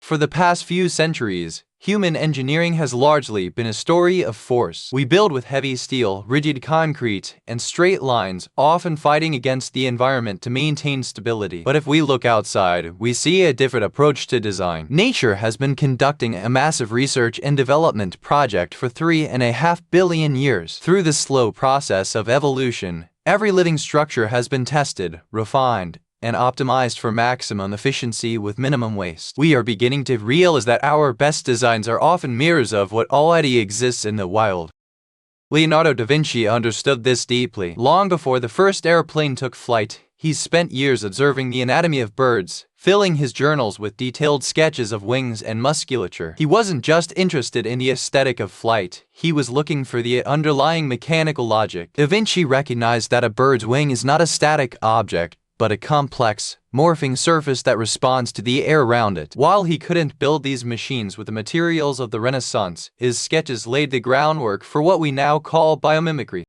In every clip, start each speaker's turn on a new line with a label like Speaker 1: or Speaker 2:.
Speaker 1: For the past few centuries, human engineering has largely been a story of force. We build with heavy steel, rigid concrete, and straight lines, often fighting against the environment to maintain stability. But if we look outside, we see a different approach to design. Nature has been conducting a massive research and development project for 3.5 billion years. Through the slow process of evolution, every living structure has been tested, refined, and optimized for maximum efficiency with minimum waste. We are beginning to realize that our best designs are often mirrors of what already exists in the wild. Leonardo da Vinci understood this deeply. Long before the first airplane took flight, he spent years observing the anatomy of birds, filling his journals with detailed sketches of wings and musculature. He wasn't just interested in the aesthetic of flight, he was looking for the underlying mechanical logic. Da Vinci recognized that a bird's wing is not a static object, but a complex, morphing surface that responds to the air around it. While he couldn't build these machines with the materials of the Renaissance, his sketches laid the groundwork for what we now call biomimicry.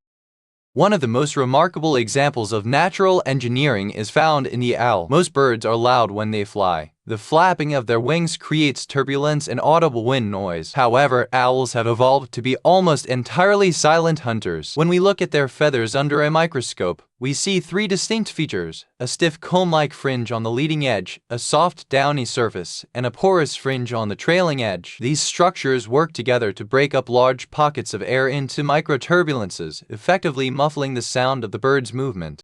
Speaker 1: One of the most remarkable examples of natural engineering is found in the owl. Most birds are loud when they fly. The flapping of their wings creates turbulence and audible wind noise. However, owls have evolved to be almost entirely silent hunters. When we look at their feathers under a microscope, we see three distinct features: a stiff comb-like fringe on the leading edge, a soft downy surface, and a porous fringe on the trailing edge. These structures work together to break up large pockets of air into microturbulences, effectively muffling the sound of the bird's movement.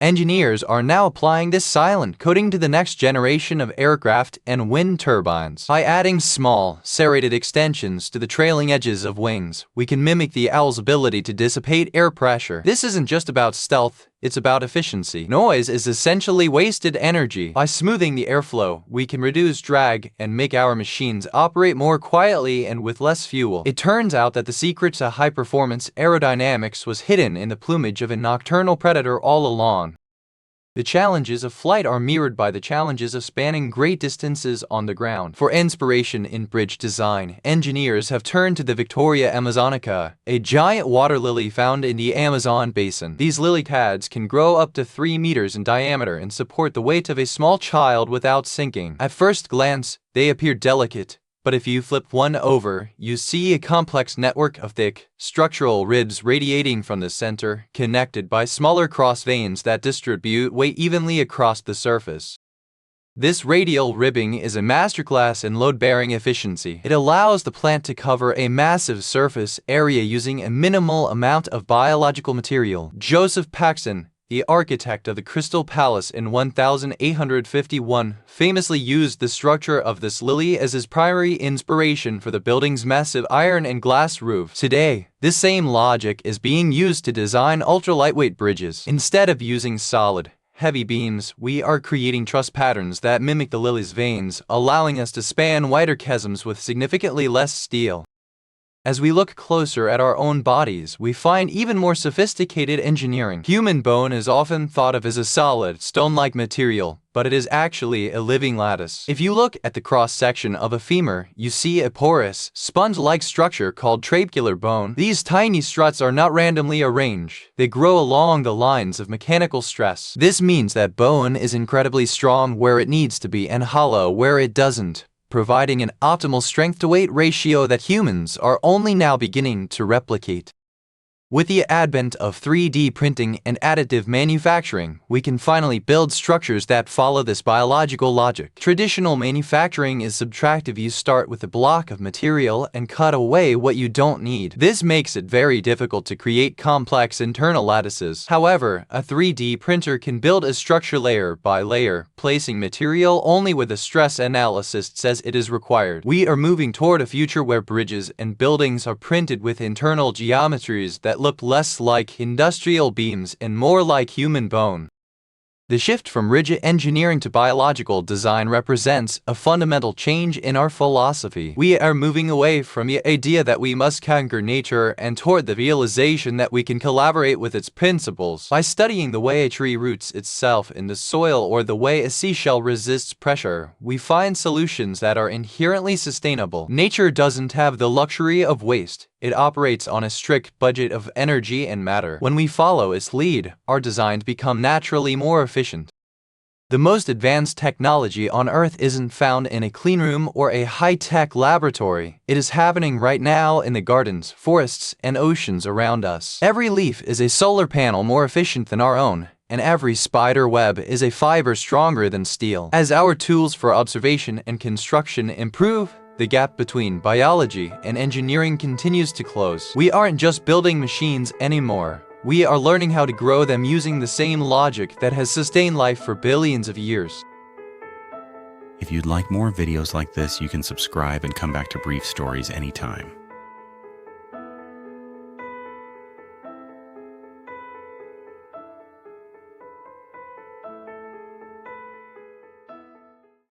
Speaker 1: Engineers are now applying this silent coating to the next generation of aircraft and wind turbines. By adding small, serrated extensions to the trailing edges of wings, we can mimic the owl's ability to dissipate air pressure. This isn't just about stealth, it's about efficiency. Noise is essentially wasted energy. By smoothing the airflow, we can reduce drag and make our machines operate more quietly and with less fuel. It turns out that the secret to high-performance aerodynamics was hidden in the plumage of a nocturnal predator all along. The challenges of flight are mirrored by the challenges of spanning great distances on the ground. For inspiration in bridge design, engineers have turned to the Victoria amazonica, a giant water lily found in the Amazon basin. These lily pads can grow up to 3 meters in diameter and support the weight of a small child without sinking. At first glance, they appear delicate, but if you flip one over, you see a complex network of thick, structural ribs radiating from the center, connected by smaller cross veins that distribute weight evenly across the surface. This radial ribbing is a masterclass in load-bearing efficiency. It allows the plant to cover a massive surface area using a minimal amount of biological material. Joseph Paxson, the architect of the Crystal Palace in 1851, famously used the structure of this lily as his primary inspiration for the building's massive iron and glass roof. Today, this same logic is being used to design ultra-lightweight bridges. Instead of using solid, heavy beams, we are creating truss patterns that mimic the lily's veins, allowing us to span wider chasms with significantly less steel. As we look closer at our own bodies, we find even more sophisticated engineering. Human bone is often thought of as a solid, stone-like material, but it is actually a living lattice. If you look at the cross-section of a femur, you see a porous, sponge-like structure called trabecular bone. These tiny struts are not randomly arranged. They grow along the lines of mechanical stress. This means that bone is incredibly strong where it needs to be and hollow where it doesn't, providing an optimal strength-to-weight ratio that humans are only now beginning to replicate. With the advent of 3D printing and additive manufacturing, we can finally build structures that follow this biological logic. Traditional manufacturing is subtractive. You start with a block of material and cut away what you don't need. This makes it very difficult to create complex internal lattices. However, a 3D printer can build a structure layer by layer, placing material only where the stress analysis says it is required. We are moving toward a future where bridges and buildings are printed with internal geometries that look less like industrial beams and more like human bone. The shift from rigid engineering to biological design represents a fundamental change in our philosophy. We are moving away from the idea that we must conquer nature and toward the realization that we can collaborate with its principles. By studying the way a tree roots itself in the soil or the way a seashell resists pressure, we find solutions that are inherently sustainable. Nature doesn't have the luxury of waste. It operates on a strict budget of energy and matter. When we follow its lead, our designs become naturally more efficient. The most advanced technology on Earth isn't found in a cleanroom or a high-tech laboratory. It is happening right now in the gardens, forests, and oceans around us. Every leaf is a solar panel more efficient than our own, and every spider web is a fiber stronger than steel. As our tools for observation and construction improve, the gap between biology and engineering continues to close. We aren't just building machines anymore. We are learning how to grow them using the same logic that has sustained life for billions of years.
Speaker 2: If you'd like more videos like this, you can subscribe and come back to Brief Stories anytime.